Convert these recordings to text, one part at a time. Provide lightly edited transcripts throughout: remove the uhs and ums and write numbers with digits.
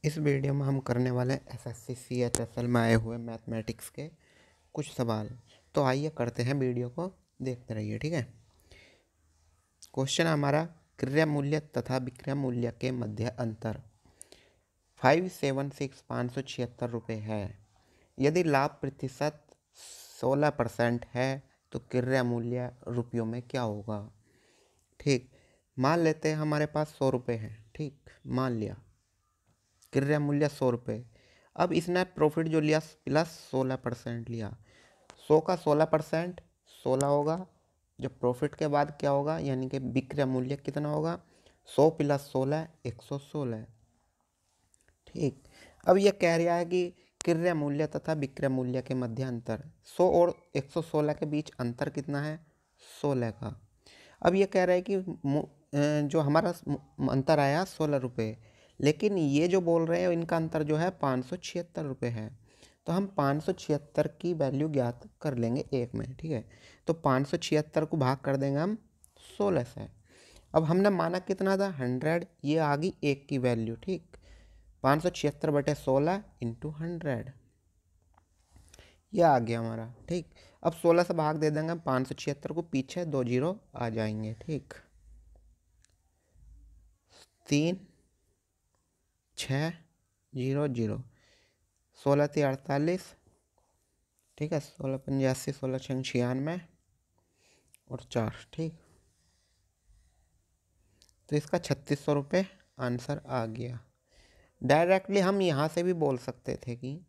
इस वीडियो में हम करने वाले हैं एसएससी CHSL में आए हुए मैथमेटिक्स के कुछ सवाल। तो आइए करते हैं, वीडियो को देखते रहिए, ठीक है। क्वेश्चन हमारा, क्रय मूल्य तथा विक्रय मूल्य के मध्य अंतर 576 रुपये है। यदि लाभ प्रतिशत 16% है तो क्रय मूल्य रुपयों में क्या होगा। ठीक, मान लेते हैं हमारे पास 100 रुपये हैं। ठीक, मान लिया क्रय मूल्य 100 रुपये। अब इसने प्रॉफिट जो लिया प्लस 16% लिया। 100 का 16% 16 होगा। जो प्रॉफिट के बाद क्या होगा, यानी कि विक्रय मूल्य कितना होगा, 100 प्लस 16 116। ठीक, अब यह कह रहा है कि क्रय मूल्य तथा विक्रय मूल्य के मध्य अंतर 100 और 116 के बीच अंतर कितना है, 16 का। अब ये कह रहा है कि जो हमारा अंतर आया 16 रुपये, लेकिन ये जो बोल रहे हैं इनका अंतर जो है 576 रुपये है। तो हम 576 की वैल्यू ज्ञात कर लेंगे एक में। ठीक है, तो 576 को भाग कर देंगे हम 16 से। अब हमने माना कितना था, 100। ये आ गई एक की वैल्यू। ठीक, 576/16 इंटू 100 ये आ गया हमारा। ठीक, अब 16 से भाग दे देंगे 576 को, पीछे 2 जीरो आ जाएंगे। ठीक, 3 6 0 0, 16 3 48। ठीक है, 16 85, 16 6 96 और 4। ठीक, तो इसका 3600 रुपये आंसर आ गया। डायरेक्टली हम यहाँ से भी बोल सकते थे कि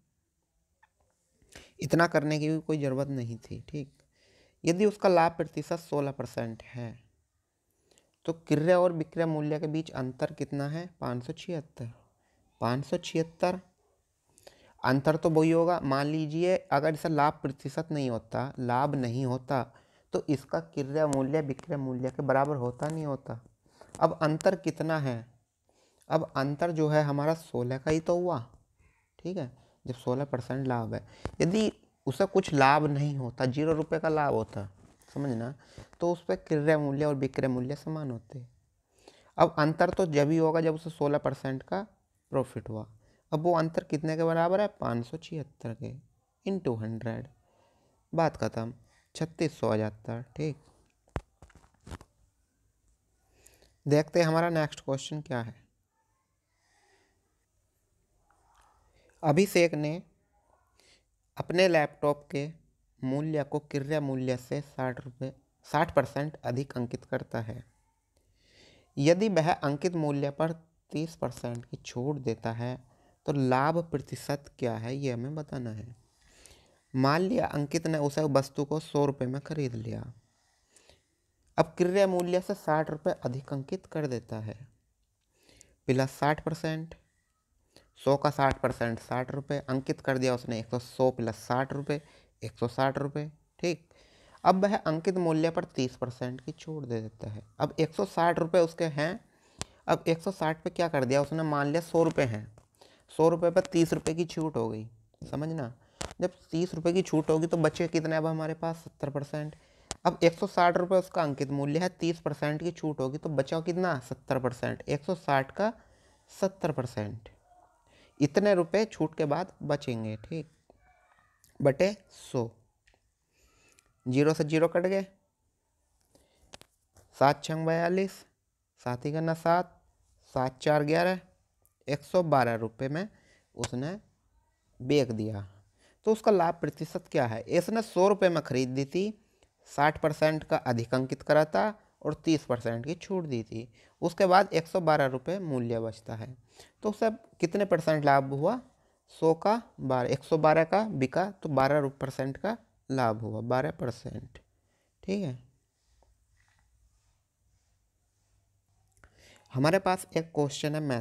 इतना करने की भी कोई ज़रूरत नहीं थी। ठीक, यदि उसका लाभ प्रतिशत 16% है तो क्रय और विक्रय मूल्य के बीच अंतर कितना है, 576। 576 अंतर तो वही होगा। मान लीजिए अगर इसका लाभ प्रतिशत नहीं होता, लाभ नहीं होता, तो इसका क्रय मूल्य विक्रय मूल्य के बराबर होता नहीं होता। अब अंतर कितना है, अब अंतर जो है हमारा 16 का ही तो हुआ। ठीक है, जब 16% लाभ है, यदि उसे कुछ लाभ नहीं होता, 0 रुपये का लाभ होता, समझना, तो उस पर क्रय मूल्य और विक्रय मूल्य समान होते। अब अंतर तो जब ही होगा जब उसे 16% का प्रॉफिट हुआ। अब वो अंतर कितने के बराबर है, 576 के इंटू 100। बात खत्म, 3600 आ जाता है। ठीक, देखते हैं हमारा नेक्स्ट क्वेश्चन क्या है। अभिषेक ने अपने लैपटॉप के मूल्य को क्रय मूल्य से 60% अधिक अंकित करता है। यदि वह अंकित मूल्य पर 30% की छूट देता है तो लाभ प्रतिशत क्या है, ये हमें बताना है। मान लिया अंकित ने उस वस्तु को 100 रुपये में खरीद लिया। अब क्रय मूल्य से 60 रुपये अधिक अंकित कर देता है, प्लस 60%। 100 का 60% 60 रुपये अंकित कर दिया उसने, 100 प्लस 60 रुपये 160 रुपये। ठीक, अब वह अंकित मूल्य पर 30% की छूट दे देता है। अब 160 रुपये उसके हैं। अब 160 पे क्या कर दिया उसने, मान लिया 100 रुपये हैं, 100 रुपये पर 30 रुपये की छूट हो गई। समझना, जब 30 रुपये की छूट होगी तो बचे कितने अब हमारे पास, 70%। अब 160 रुपये उसका अंकित मूल्य है, 30% की छूट होगी तो बचा कितना, 70%। 160 का 70%, इतने रुपए छूट के बाद बचेंगे। ठीक, बटे 100, 0 से 0 कट गए, 7 6 42, 7 ही करना 7, 7 4 11, 112 रुपये में उसने बेच दिया। तो उसका लाभ प्रतिशत क्या है, इसने 100 रुपये में खरीद दी थी, 60% का अधिक अंकित करा था और 30% की छूट दी थी। उसके बाद 112 रुपये मूल्य बचता है, तो उसे कितने परसेंट लाभ हुआ, 100 का 12, 112 का बिका तो 12% का लाभ हुआ, 12%। ठीक है, हमारे पास एक क्वेश्चन है मैथ